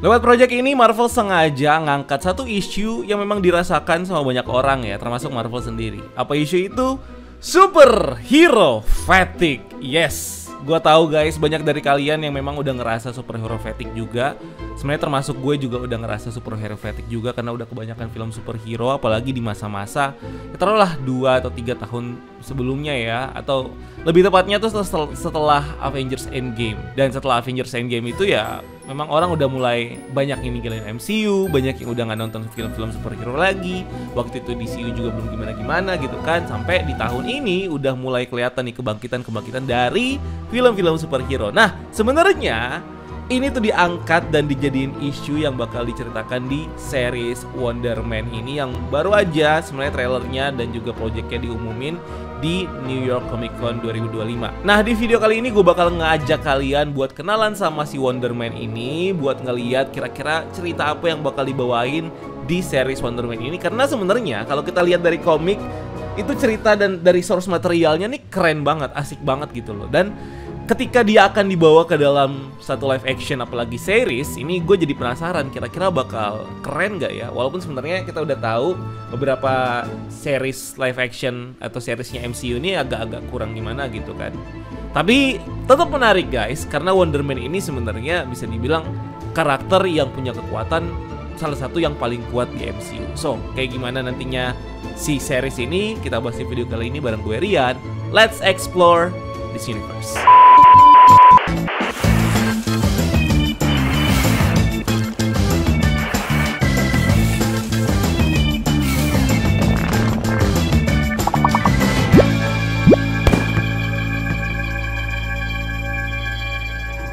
Lewat proyek ini Marvel sengaja ngangkat satu isu yang memang dirasakan sama banyak orang ya, termasuk Marvel sendiri. Apa isu itu? Superhero fatigue. Yes, gue tahu guys, banyak dari kalian yang memang udah ngerasa superhero fatigue juga. Sebenarnya termasuk gue juga udah ngerasa superhero fatigue juga, karena udah kebanyakan film superhero, apalagi di masa-masa ya, taruhlah 2 atau 3 tahun sebelumnya ya, atau lebih tepatnya tuh setelah Avengers Endgame. Dan setelah Avengers Endgame itu ya memang orang udah mulai banyak yang ninggalin MCU, banyak yang udah gak nonton film-film superhero lagi. Waktu itu DCU juga belum gimana-gimana gitu kan. Sampai di tahun ini udah mulai kelihatan nih kebangkitan dari film-film superhero. Nah, sebenarnya ini tuh diangkat dan dijadiin isu yang bakal diceritakan di series Wonder Man ini, yang baru aja sebenarnya trailernya dan juga proyeknya diumumin di New York Comic Con 2025. Nah, di video kali ini gue bakal ngajak kalian buat kenalan sama si Wonder Man ini, buat ngeliat kira-kira cerita apa yang bakal dibawain di series Wonder Man ini. Karena sebenarnya kalau kita lihat dari komik, itu cerita dan dari source materialnya nih keren banget, asik banget gitu loh. Dan ketika dia akan dibawa ke dalam satu live action apalagi series, ini gue jadi penasaran kira-kira bakal keren gak ya. Walaupun sebenarnya kita udah tahu beberapa series live action atau seriesnya MCU ini agak-agak kurang gimana gitu kan. Tapi tetap menarik guys, karena Wonder Man ini sebenarnya bisa dibilang karakter yang punya kekuatan salah satu yang paling kuat di MCU. So, kayak gimana nantinya si series ini, kita bahas di video kali ini bareng gue Rian. Let's explore this universe.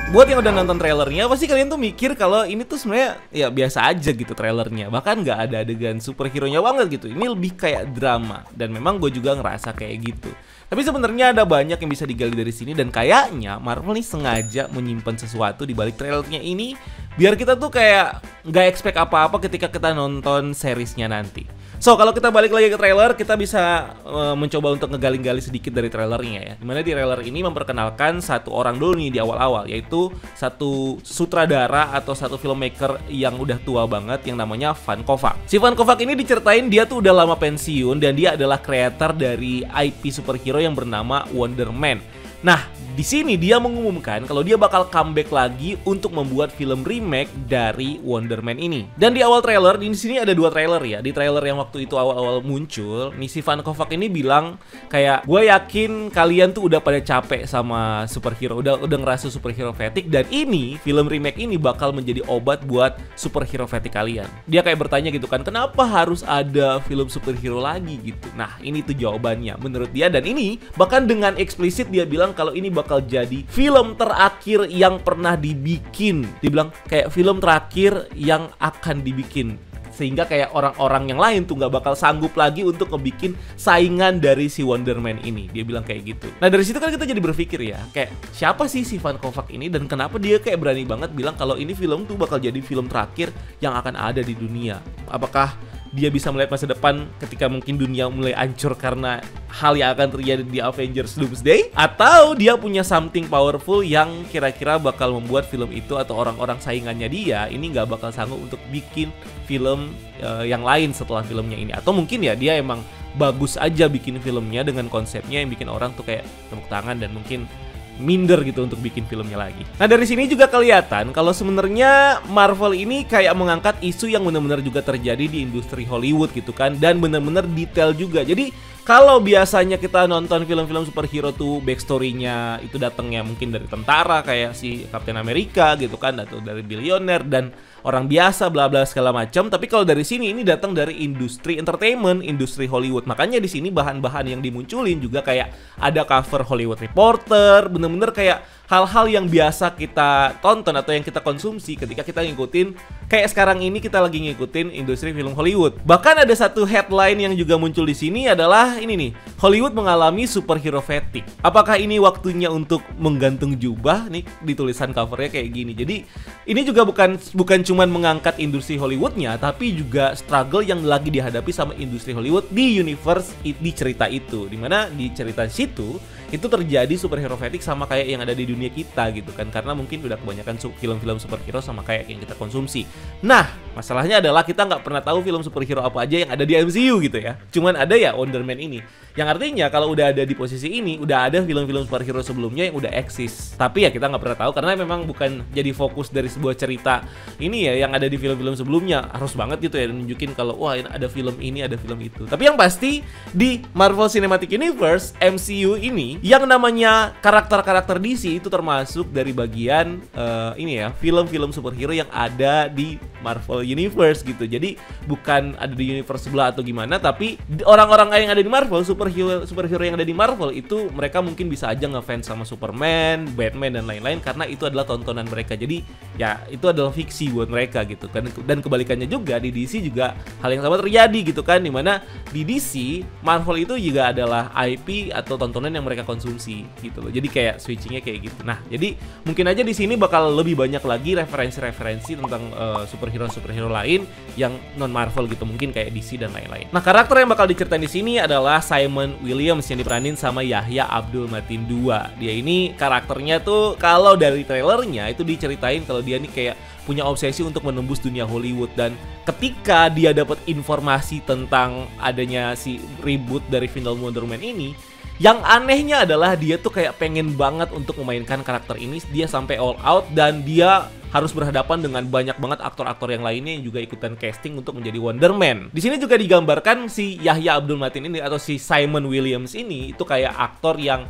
Buat yang udah nonton trailernya, pasti kalian tuh mikir kalau ini tuh sebenarnya ya biasa aja gitu trailernya. Bahkan nggak ada adegan superhero-nya banget gitu. Ini lebih kayak drama. Dan memang gue juga ngerasa kayak gitu. Tapi sebenarnya ada banyak yang bisa digali dari sini. Dan kayaknya Marvel nih sengaja menyimpan sesuatu di balik trailernya ini, biar kita tuh kayak nggak expect apa-apa ketika kita nonton seriesnya nanti. So, kalau kita balik lagi ke trailer, kita bisa mencoba untuk ngegali-gali sedikit dari trailernya ya. Dimana di trailer ini memperkenalkan satu orang dulu nih di awal-awal, yaitu satu sutradara atau satu filmmaker yang udah tua banget yang namanya Van Kovac. Si Van Kovac ini diceritain dia tuh udah lama pensiun dan dia adalah kreator dari IP superhero yang bernama Wonder Man. Nah, di sini dia mengumumkan kalau dia bakal comeback lagi untuk membuat film remake dari Wonder Man ini. Dan di awal trailer, di sini ada 2 trailer ya. Di trailer yang waktu itu awal-awal muncul, nih si Van Kovac ini bilang kayak, gue yakin kalian tuh udah pada capek sama superhero, udah ngerasa superhero fatigue, dan ini film remake ini bakal menjadi obat buat superhero fatigue kalian. Dia kayak bertanya gitu kan, kenapa harus ada film superhero lagi gitu. Nah, ini tuh jawabannya menurut dia, dan ini bahkan dengan eksplisit dia bilang kalau ini bakal jadi film terakhir yang pernah dibikin. Dibilang kayak film terakhir yang akan dibikin, sehingga kayak orang-orang yang lain tuh nggak bakal sanggup lagi untuk ngebikin saingan dari si Wonder Man ini. Dia bilang kayak gitu. Nah, dari situ kan kita jadi berpikir ya, kayak siapa sih si Van Kovac ini dan kenapa dia kayak berani banget bilang kalau ini film tuh bakal jadi film terakhir yang akan ada di dunia. Apakah dia bisa melihat masa depan ketika mungkin dunia mulai hancur karena hal yang akan terjadi di Avengers Doomsday? Atau dia punya something powerful yang kira-kira bakal membuat film itu atau orang-orang saingannya dia ini nggak bakal sanggup untuk bikin film yang lain setelah filmnya ini? Atau mungkin ya dia emang bagus aja bikin filmnya dengan konsepnya yang bikin orang tuh kayak tepuk tangan dan mungkin minder gitu untuk bikin filmnya lagi. Nah, dari sini juga kelihatan kalau sebenarnya Marvel ini kayak mengangkat isu yang benar-benar juga terjadi di industri Hollywood gitu kan, dan benar-benar detail juga. Jadi kalau biasanya kita nonton film-film superhero tuh backstory-nya itu datangnya mungkin dari tentara kayak si Captain America gitu kan, atau dari bilioner dan orang biasa bla bla segala macam. Tapi kalau dari sini ini datang dari industri entertainment, industri Hollywood. Makanya di sini bahan-bahan yang dimunculin juga kayak ada cover Hollywood Reporter, bener-bener kayak hal-hal yang biasa kita tonton atau yang kita konsumsi ketika kita ngikutin, kayak sekarang ini kita lagi ngikutin industri film Hollywood. Bahkan ada satu headline yang juga muncul di sini adalah ini nih, Hollywood mengalami superhero fatigue. Apakah ini waktunya untuk menggantung jubah? Nih di tulisan covernya kayak gini. Jadi ini juga bukan cuman mengangkat industri Hollywoodnya, tapi juga struggle yang lagi dihadapi sama industri Hollywood di universe di cerita itu. Dimana di cerita situ itu terjadi superhero fatigue sama kayak yang ada di dunia kita gitu kan, karena mungkin udah kebanyakan film-film superhero sama kayak yang kita konsumsi. Nah, masalahnya adalah kita nggak pernah tahu film superhero apa aja yang ada di MCU gitu ya. Cuman ada ya Wonder Man ini. Yang artinya kalau udah ada di posisi ini, udah ada film-film superhero sebelumnya yang udah eksis. Tapi ya kita nggak pernah tahu karena memang bukan jadi fokus dari sebuah cerita ini ya yang ada di film-film sebelumnya. Harus banget gitu ya nunjukin kalau wah ada film ini, ada film itu. Tapi yang pasti di Marvel Cinematic Universe MCU ini yang namanya karakter-karakter DC itu termasuk dari bagian ini ya, film-film superhero yang ada di Marvel Universe gitu. Jadi bukan ada di universe sebelah atau gimana, tapi orang-orang yang ada di Marvel, superhero yang ada di Marvel itu mereka mungkin bisa aja ngefans sama Superman, Batman dan lain-lain karena itu adalah tontonan mereka. Jadi ya itu adalah fiksi buat mereka gitu kan. Dan kebalikannya juga di DC juga hal yang sama terjadi gitu kan, dimana di DC Marvel itu juga adalah IP atau tontonan yang mereka konsumsi gitu loh. Jadi kayak switchingnya kayak gitu. Nah, jadi mungkin aja di sini bakal lebih banyak lagi referensi-referensi tentang superhero lain yang non Marvel gitu, mungkin kayak DC dan lain-lain. Nah, karakter yang bakal diceritain di sini adalah Simon Williams yang diperanin sama Yahya Abdul Mateen II. Dia ini karakternya tuh kalau dari trailernya itu diceritain kalau dia nih kayak punya obsesi untuk menembus dunia Hollywood, dan ketika dia dapat informasi tentang adanya si reboot dari film Wonder Man ini, yang anehnya adalah dia tuh kayak pengen banget untuk memainkan karakter ini. Dia sampai all out dan dia harus berhadapan dengan banyak banget aktor-aktor yang lainnya yang juga ikutan casting untuk menjadi Wonder Man. Di sini juga digambarkan si Yahya Abdul Mateen ini atau si Simon Williams ini itu kayak aktor yang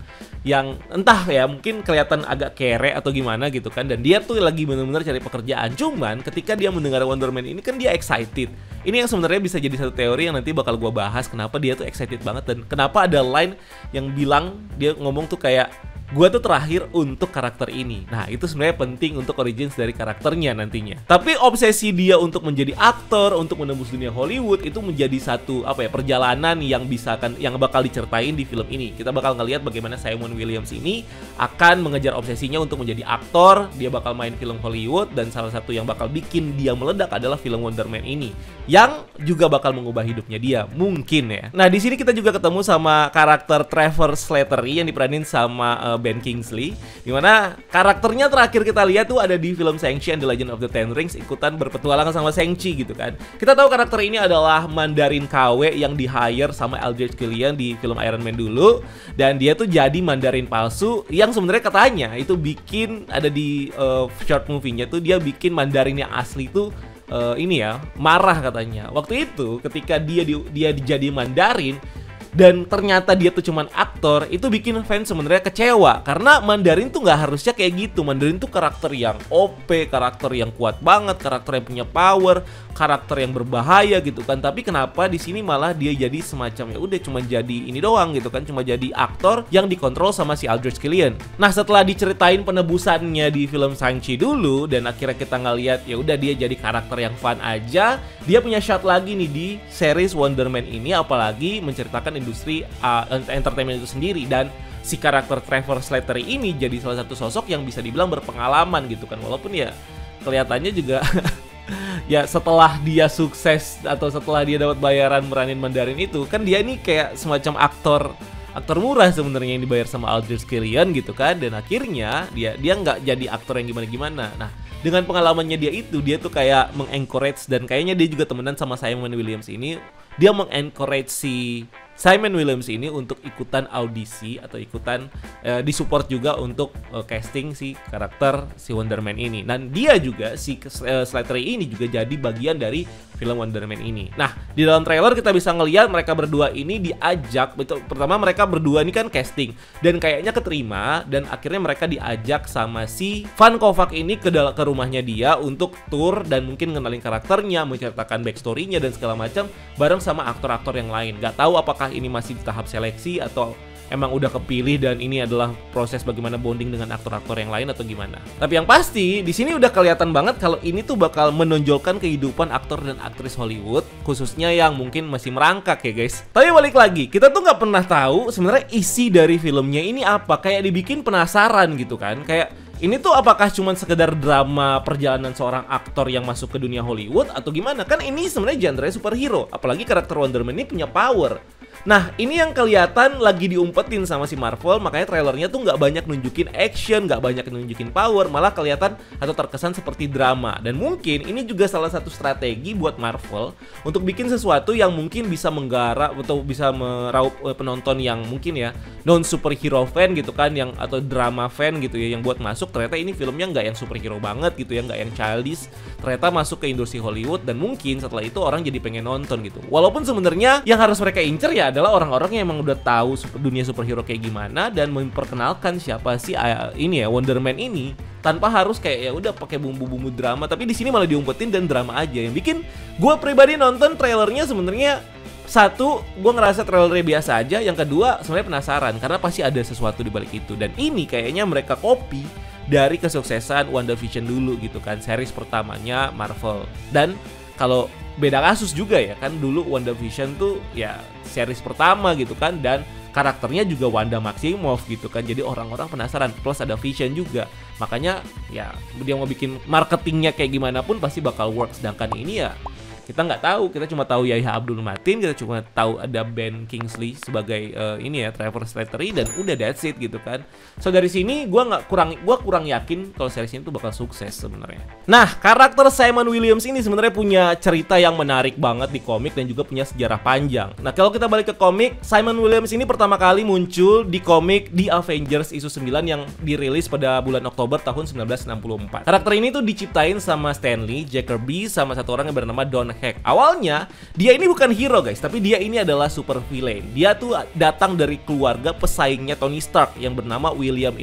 entah ya, mungkin kelihatan agak kere atau gimana gitu kan, dan dia tuh lagi benar-benar cari pekerjaan. Cuman ketika dia mendengar Wonder Man ini kan dia excited. Ini yang sebenarnya bisa jadi satu teori yang nanti bakal gua bahas kenapa dia tuh excited banget dan kenapa ada line yang bilang, dia ngomong tuh kayak gua tuh terakhir untuk karakter ini. Nah, itu sebenarnya penting untuk origins dari karakternya nantinya. Tapi obsesi dia untuk menjadi aktor, untuk menembus dunia Hollywood itu menjadi satu perjalanan yang bakal diceritain di film ini. Kita bakal ngelihat bagaimana Simon Williams ini akan mengejar obsesinya untuk menjadi aktor. Dia bakal main film Hollywood dan salah satu yang bakal bikin dia meledak adalah film Wonder Man ini, yang juga bakal mengubah hidupnya dia, mungkin ya. Nah, di sini kita juga ketemu sama karakter Trevor Slattery yang diperanin sama Ben Kingsley, dimana karakternya terakhir kita lihat tuh ada di film Shang-Chi and the Legend of the Ten Rings, ikutan berpetualangan sama Shang-Chi gitu kan. Kita tahu karakter ini adalah Mandarin KW yang di-hire sama Aldrich Killian di film Iron Man dulu, dan dia tuh jadi Mandarin palsu yang sebenarnya katanya itu bikin ada di short movie-nya tuh dia bikin Mandarin yang asli tuh ini ya marah katanya. Waktu itu ketika dia jadi Mandarin dan ternyata dia tuh cuman aktor, itu bikin fans sebenarnya kecewa karena Mandarin tuh nggak harusnya kayak gitu. Mandarin tuh karakter yang OP, karakter yang kuat banget, karakter yang punya power, karakter yang berbahaya gitu kan. Tapi kenapa di sini malah dia jadi semacam ya udah cuma jadi ini doang gitu kan, cuma jadi aktor yang dikontrol sama si Aldrich Killian. Nah, setelah diceritain penebusannya di film Shang-Chi dulu dan akhirnya kita ngeliat ya udah dia jadi karakter yang fun aja, dia punya shot lagi nih di series Wonder Man ini, apalagi menceritakan industri entertainment itu sendiri, dan si karakter Trevor Slattery ini jadi salah satu sosok yang bisa dibilang berpengalaman gitu kan, walaupun ya kelihatannya juga ya setelah dia sukses atau setelah dia dapat bayaran meranin Mandarin itu kan, dia ini kayak semacam aktor murah sebenarnya yang dibayar sama Aldrich Killian gitu kan, dan akhirnya dia nggak jadi aktor yang gimana-gimana. Nah, dengan pengalamannya dia tuh kayak mengencourage, dan kayaknya dia juga temenan sama Simon Williams ini. Dia mengencourage si Simon Williams ini untuk ikutan audisi atau ikutan disupport juga untuk casting si karakter si Wonder Man ini. Dan dia juga si Slattery ini juga jadi bagian dari film Wonder Man ini. Nah, di dalam trailer kita bisa ngelihat mereka berdua ini diajak. Pertama mereka berdua ini kan casting dan kayaknya keterima, dan akhirnya mereka diajak sama si Van Kovac ini ke rumahnya dia untuk tour dan mungkin ngenalin karakternya, menceritakan backstory-nya dan segala macam bareng sama aktor-aktor yang lain. Gak tahu apakah ini masih di tahap seleksi atau emang udah kepilih dan ini adalah proses bagaimana bonding dengan aktor-aktor yang lain atau gimana. Tapi yang pasti di sini udah kelihatan banget kalau ini tuh bakal menonjolkan kehidupan aktor dan aktris Hollywood, khususnya yang mungkin masih merangkak ya guys. Tapi balik lagi, kita tuh nggak pernah tahu sebenarnya isi dari filmnya ini apa. Kayak dibikin penasaran gitu kan. Kayak ini tuh apakah cuma sekedar drama perjalanan seorang aktor yang masuk ke dunia Hollywood atau gimana? Kan ini sebenarnya genre superhero, apalagi karakter Wonder Man ini punya power. Nah, ini yang kelihatan lagi diumpetin sama si Marvel, makanya trailernya tuh nggak banyak nunjukin action, nggak banyak nunjukin power, malah kelihatan atau terkesan seperti drama. Dan mungkin ini juga salah satu strategi buat Marvel untuk bikin sesuatu yang mungkin bisa menggarap atau bisa meraup penonton yang mungkin ya non superhero fan gitu kan, yang atau drama fan gitu ya, yang buat masuk ternyata ini filmnya nggak yang superhero banget gitu ya, nggak yang childish, ternyata masuk ke industri Hollywood dan mungkin setelah itu orang jadi pengen nonton gitu. Walaupun sebenarnya yang harus mereka incer ya adalah orang-orang yang emang udah tahu dunia superhero kayak gimana dan memperkenalkan siapa sih ini ya Wonder Man ini tanpa harus kayak ya udah pakai bumbu-bumbu drama. Tapi di sini malah diumpetin dan drama aja yang bikin gue pribadi nonton trailernya sebenarnya satu, gue ngerasa trailernya biasa aja. Yang kedua, sebenarnya penasaran karena pasti ada sesuatu di balik itu. Dan ini kayaknya mereka copy dari kesuksesan WandaVision dulu gitu kan, series pertamanya Marvel. Dan kalau beda kasus juga ya kan, dulu WandaVision tuh ya series pertama gitu kan, dan karakternya juga Wanda Maximoff gitu kan. Jadi orang-orang penasaran, plus ada Vision juga. Makanya ya dia mau bikin marketingnya kayak gimana pun pasti bakal work. Sedangkan ini ya kita nggak tahu, kita cuma tahu Yahya Abdul Matin, kita cuma tahu ada Ben Kingsley sebagai ini ya Trevor Slattery, dan udah that's it gitu kan. So dari sini gua kurang yakin kalau series ini tuh bakal sukses sebenarnya. Nah, karakter Simon Williams ini sebenarnya punya cerita yang menarik banget di komik dan juga punya sejarah panjang. Nah, kalau kita balik ke komik, Simon Williams ini pertama kali muncul di komik The Avengers issue 9 yang dirilis pada bulan Oktober tahun 1964. Karakter ini tuh diciptain sama Stan Lee, Jack Kirby, sama satu orang yang bernama Don Heck. Awalnya dia ini bukan hero guys, tapi dia ini adalah super villain. Dia tuh datang dari keluarga pesaingnya Tony Stark yang bernama William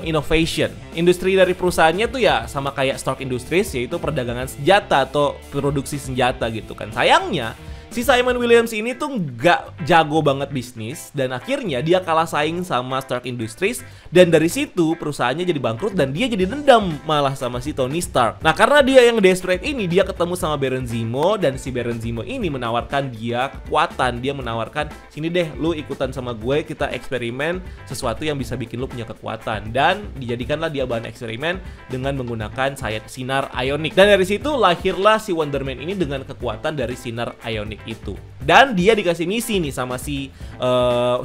Innovation. Industri dari perusahaannya tuh ya sama kayak Stark Industries, yaitu perdagangan senjata atau produksi senjata gitu kan. Sayangnya si Simon Williams ini tuh nggak jago banget bisnis dan akhirnya dia kalah saing sama Stark Industries, dan dari situ perusahaannya jadi bangkrut dan dia jadi dendam malah sama si Tony Stark. Nah, karena dia yang desperate ini, dia ketemu sama Baron Zemo, dan si Baron Zemo ini menawarkan dia kekuatan. Dia menawarkan, sini deh lu ikutan sama gue, kita eksperimen sesuatu yang bisa bikin lu punya kekuatan, dan dijadikanlah dia bahan eksperimen dengan menggunakan sinar ionik. Dan dari situ lahirlah si Wonder Man ini dengan kekuatan dari sinar ionik itu. Dan dia dikasih misi nih sama si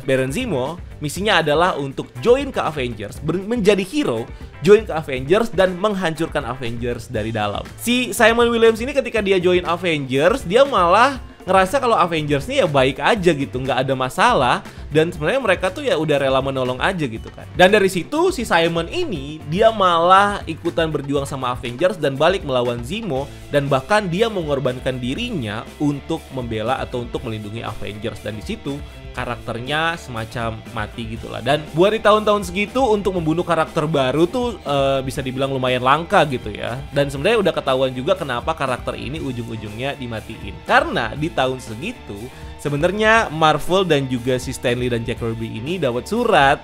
Baron Zemo. Misinya adalah untuk join ke Avengers, menjadi hero, join ke Avengers dan menghancurkan Avengers dari dalam. Si Simon Williams ini ketika dia join Avengers, dia malah ngerasa kalau Avengers ini ya baik aja gitu, nggak ada masalah, dan sebenarnya mereka tuh ya udah rela menolong aja gitu kan. Dan dari situ si Simon ini dia malah ikutan berjuang sama Avengers dan balik melawan Zemo, dan bahkan dia mengorbankan dirinya untuk membela atau untuk melindungi Avengers. Dan di situ karakternya semacam mati gitulah. Dan buat di tahun-tahun segitu untuk membunuh karakter baru tuh bisa dibilang lumayan langka gitu ya. Dan sebenarnya udah ketahuan juga kenapa karakter ini ujung-ujungnya dimatiin. Karena di tahun segitu sebenarnya Marvel dan juga si Stan Lee dan Jack Kirby ini dapat surat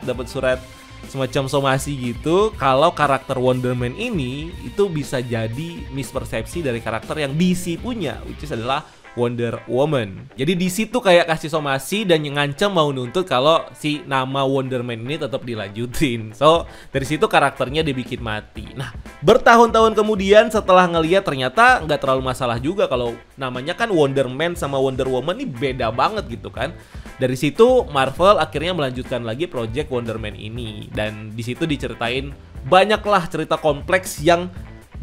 semacam somasi gitu kalau karakter Wonder Man ini itu bisa jadi mispersepsi dari karakter yang DC punya, which is adalah Wonder Woman. Jadi di situ kayak kasih somasi dan ngancam mau nuntut kalau si nama Wonder Man ini tetap dilanjutin. So dari situ karakternya dibikin mati. Nah, bertahun-tahun kemudian setelah ngeliat ternyata nggak terlalu masalah juga kalau namanya kan Wonder Man sama Wonder Woman ini beda banget gitu kan. Dari situ Marvel akhirnya melanjutkan lagi project Wonder Man ini, dan di situ diceritain banyaklah cerita kompleks yang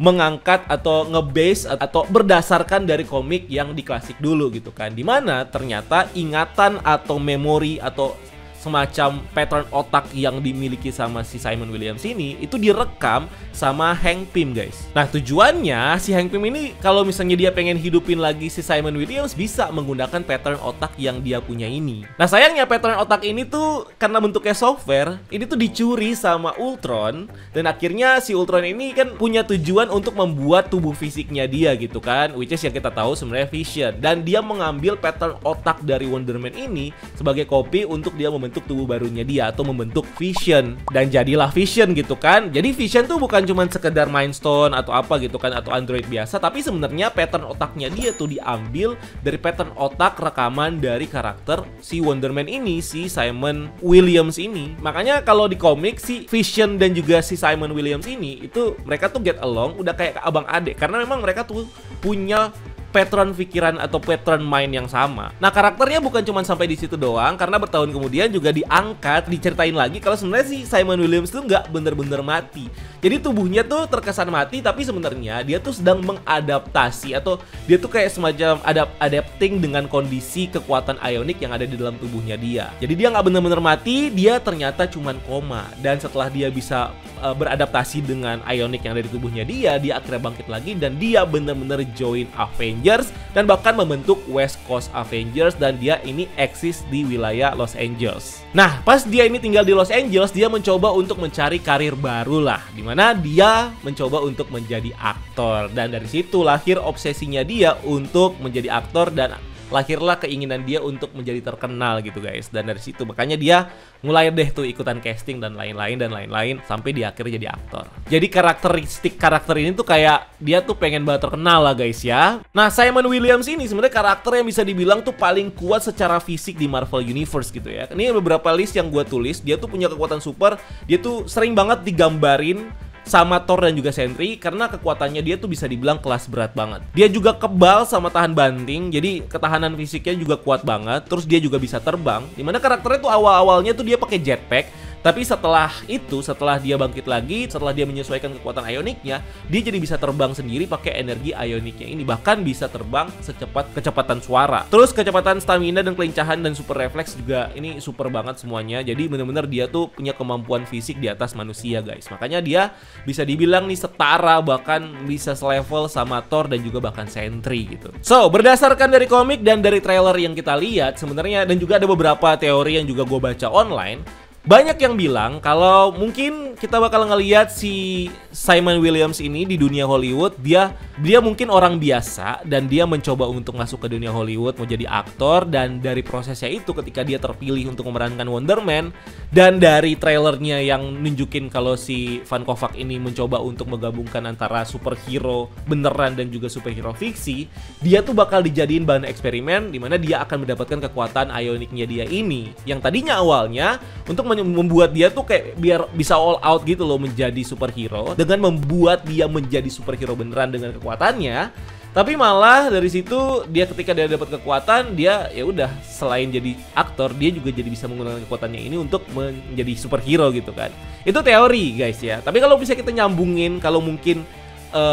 mengangkat atau ngebase atau berdasarkan dari komik yang di klasik dulu gitu kan, dimana ternyata ingatan atau memori atau semacam pattern otak yang dimiliki sama si Simon Williams ini itu direkam sama Hank Pym guys. Nah, tujuannya si Hank Pym ini kalau misalnya dia pengen hidupin lagi si Simon Williams bisa menggunakan pattern otak yang dia punya ini. Nah, sayangnya pattern otak ini tuh karena bentuknya software, ini tuh dicuri sama Ultron, dan akhirnya si Ultron ini kan punya tujuan untuk membuat tubuh fisiknya dia gitu kan, which is yang kita tahu sebenarnya Vision, dan dia mengambil pattern otak dari Wonder Man ini sebagai copy untuk dia membentuk membentuk tubuh barunya dia atau membentuk Vision, dan jadilah Vision gitu kan. Jadi Vision tuh bukan cuma sekedar Mind Stone atau apa gitu kan, atau android biasa, tapi sebenarnya pattern otaknya dia tuh diambil dari pattern otak rekaman dari karakter si Wonder Man ini, si Simon Williams ini. Makanya kalau di komik si Vision dan juga si Simon Williams ini itu mereka tuh get along udah kayak abang adik, karena memang mereka tuh punya pattern pikiran atau pattern mind yang sama. Nah, karakternya bukan cuma sampai di situ doang, karena bertahun kemudian juga diangkat, diceritain lagi kalau sebenarnya si Simon Williams tuh nggak bener-bener mati. Jadi tubuhnya tuh terkesan mati, tapi sebenarnya dia tuh sedang mengadaptasi atau dia tuh kayak semacam adapting dengan kondisi kekuatan ionik yang ada di dalam tubuhnya dia. Jadi dia nggak bener-bener mati, dia ternyata cuman koma. Dan setelah dia bisa beradaptasi dengan ionik yang ada di tubuhnya dia akhirnya bangkit lagi dan dia bener-bener join Avengers dan bahkan membentuk West Coast Avengers, dan dia ini eksis di wilayah Los Angeles. Nah, pas dia ini tinggal di Los Angeles, dia mencoba untuk mencari karir baru lah, dimana dia mencoba untuk menjadi aktor, dan dari situ lahir obsesinya dia untuk menjadi aktor dan lahirlah keinginan dia untuk menjadi terkenal gitu guys. Dan dari situ makanya dia mulai deh tuh ikutan casting dan lain-lain sampai dia akhirnya jadi aktor. Jadi karakteristik karakter ini tuh kayak dia tuh pengen banget terkenal lah guys ya. Nah, Simon Williams ini sebenarnya karakter yang bisa dibilang tuh paling kuat secara fisik di Marvel Universe gitu ya. Ini beberapa list yang gue tulis, dia tuh punya kekuatan super, dia tuh sering banget digambarin sama Thor dan juga Sentry karena kekuatannya dia tuh bisa dibilang kelas berat banget. Dia juga kebal sama tahan banting, jadi ketahanan fisiknya juga kuat banget. Terus dia juga bisa terbang, dimana karakternya tuh awal-awalnya tuh dia pakai jetpack. Tapi setelah itu, setelah dia bangkit lagi, setelah dia menyesuaikan kekuatan ioniknya, dia jadi bisa terbang sendiri pakai energi ioniknya ini. Bahkan bisa terbang secepat kecepatan suara. Terus kecepatan stamina dan kelincahan dan super refleks juga ini super banget semuanya. Jadi bener-bener dia tuh punya kemampuan fisik di atas manusia guys. Makanya dia bisa dibilang nih setara, bahkan bisa selevel sama Thor dan juga bahkan Sentry gitu. So, berdasarkan dari komik dan dari trailer yang kita lihat sebenarnya, dan juga ada beberapa teori yang juga gue baca online, banyak yang bilang kalau mungkin kita bakal ngelihat si Simon Williams ini di dunia Hollywood, dia mungkin orang biasa dan dia mencoba untuk masuk ke dunia Hollywood, mau jadi aktor, dan dari prosesnya itu ketika dia terpilih untuk memerankan Wonder Man, dan dari trailernya yang nunjukin kalau si Van Kovac ini mencoba untuk menggabungkan antara superhero beneran dan juga superhero fiksi, dia tuh bakal dijadiin bahan eksperimen di mana dia akan mendapatkan kekuatan ioniknya dia ini, yang tadinya awalnya untuk membuat dia tuh kayak biar bisa all out gitu loh menjadi superhero, dengan membuat dia menjadi superhero beneran dengan kekuatannya. Tapi malah dari situ dia ketika dia dapat kekuatan, dia ya udah selain jadi aktor, dia juga jadi bisa menggunakan kekuatannya ini untuk menjadi superhero gitu kan. Itu teori guys ya. Tapi kalau bisa kita nyambungin, kalau mungkin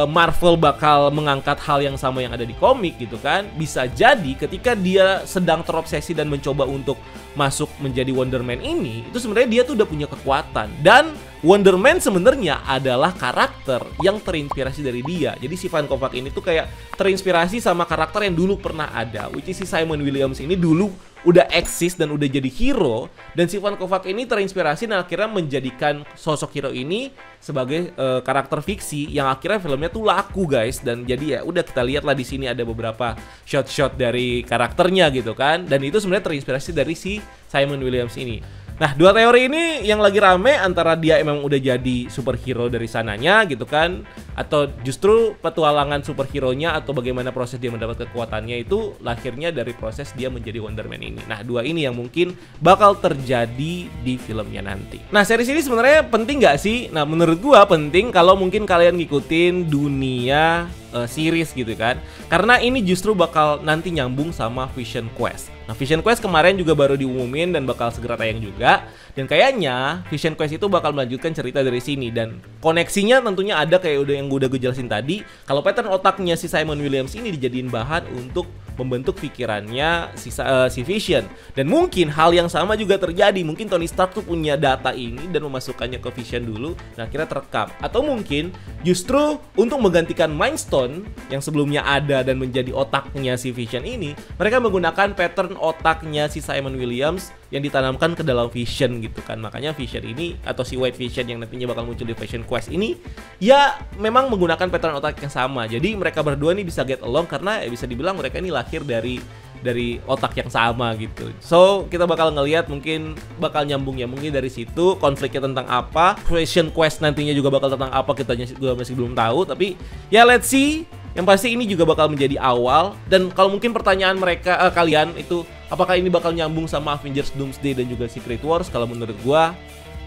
Marvel bakal mengangkat hal yang sama yang ada di komik gitu kan, bisa jadi ketika dia sedang terobsesi dan mencoba untuk masuk menjadi Wonder Man ini, itu sebenarnya dia tuh udah punya kekuatan, dan Wonder Man sebenarnya adalah karakter yang terinspirasi dari dia. Jadi si Van Kovac ini tuh kayak terinspirasi sama karakter yang dulu pernah ada, which is si Simon Williams ini dulu udah eksis dan udah jadi hero, dan si Van Kovac ini terinspirasi dan akhirnya menjadikan sosok hero ini sebagai karakter fiksi yang akhirnya filmnya tuh laku guys. Dan jadi ya udah kita lihat lah di sini ada beberapa shot-shot dari karakternya gitu kan, dan itu sebenarnya terinspirasi dari si Simon Williams ini. Nah, dua teori ini yang lagi rame antara dia emang udah jadi superhero dari sananya gitu kan, atau justru petualangan superhero-nya atau bagaimana proses dia mendapat kekuatannya itu lahirnya dari proses dia menjadi Wonder Man ini. Nah, dua ini yang mungkin bakal terjadi di filmnya nanti. Nah, series ini sebenarnya penting nggak sih? Nah, menurut gua penting kalau mungkin kalian ngikutin dunia series gitu kan, karena ini justru bakal nanti nyambung sama Vision Quest. Nah, Vision Quest kemarin juga baru diumumin dan bakal segera tayang juga, dan kayaknya Vision Quest itu bakal melanjutkan cerita dari sini, dan koneksinya tentunya ada kayak yang udah gue jelasin tadi, kalau pattern otaknya si Simon Williams ini dijadiin bahan untuk membentuk pikirannya si Vision. Dan mungkin hal yang sama juga terjadi, mungkin Tony Stark tuh punya data ini dan memasukkannya ke Vision dulu, dan akhirnya terekam. Atau mungkin justru untuk menggantikan Mind Stone yang sebelumnya ada dan menjadi otaknya si Vision ini, mereka menggunakan pattern otaknya si Simon Williams yang ditanamkan ke dalam Vision gitu kan. Makanya Vision ini atau si White Vision yang nantinya bakal muncul di Vision Quest ini ya memang menggunakan pattern otak yang sama. Jadi mereka berdua nih bisa get along karena ya bisa dibilang mereka ini lahir dari dari otak yang sama gitu. So kita bakal ngelihat mungkin bakal nyambung dari situ, konfliknya tentang apa, question quest nantinya juga bakal tentang apa, kita juga masih belum tahu, tapi ya let's see. Yang pasti ini juga bakal menjadi awal, dan kalau mungkin pertanyaan kalian itu apakah ini bakal nyambung sama Avengers Doomsday dan juga Secret Wars, kalau menurut gua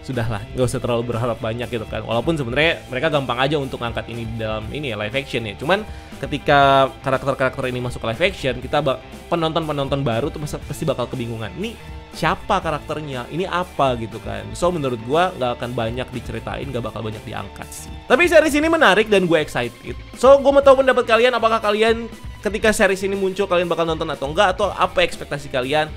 sudahlah, nggak usah terlalu berharap banyak gitu kan. Walaupun sebenarnya mereka gampang aja untuk ngangkat ini di dalam ini ya, live action ya. Cuman ketika karakter-karakter ini masuk ke live action, kita penonton baru tuh pasti bakal kebingungan. Ini siapa karakternya? Ini apa gitu kan. So menurut gua nggak akan banyak diceritain, nggak bakal banyak diangkat sih. Tapi series ini menarik dan gue excited. So gue mau tahu pendapat kalian, apakah kalian ketika series ini muncul kalian bakal nonton atau enggak, atau apa ekspektasi kalian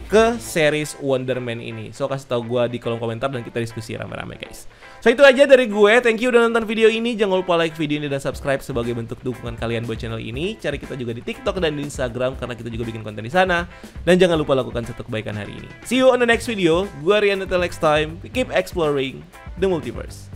ke series Wonder Man ini. So kasih tahu gue di kolom komentar dan kita diskusi rame-rame guys. So itu aja dari gue, thank you udah nonton video ini. Jangan lupa like video ini dan subscribe sebagai bentuk dukungan kalian buat channel ini. Cari kita juga di TikTok dan di Instagram karena kita juga bikin konten di sana. Dan jangan lupa lakukan satu kebaikan hari ini. See you on the next video. Gue Rian, until next time, keep exploring the multiverse.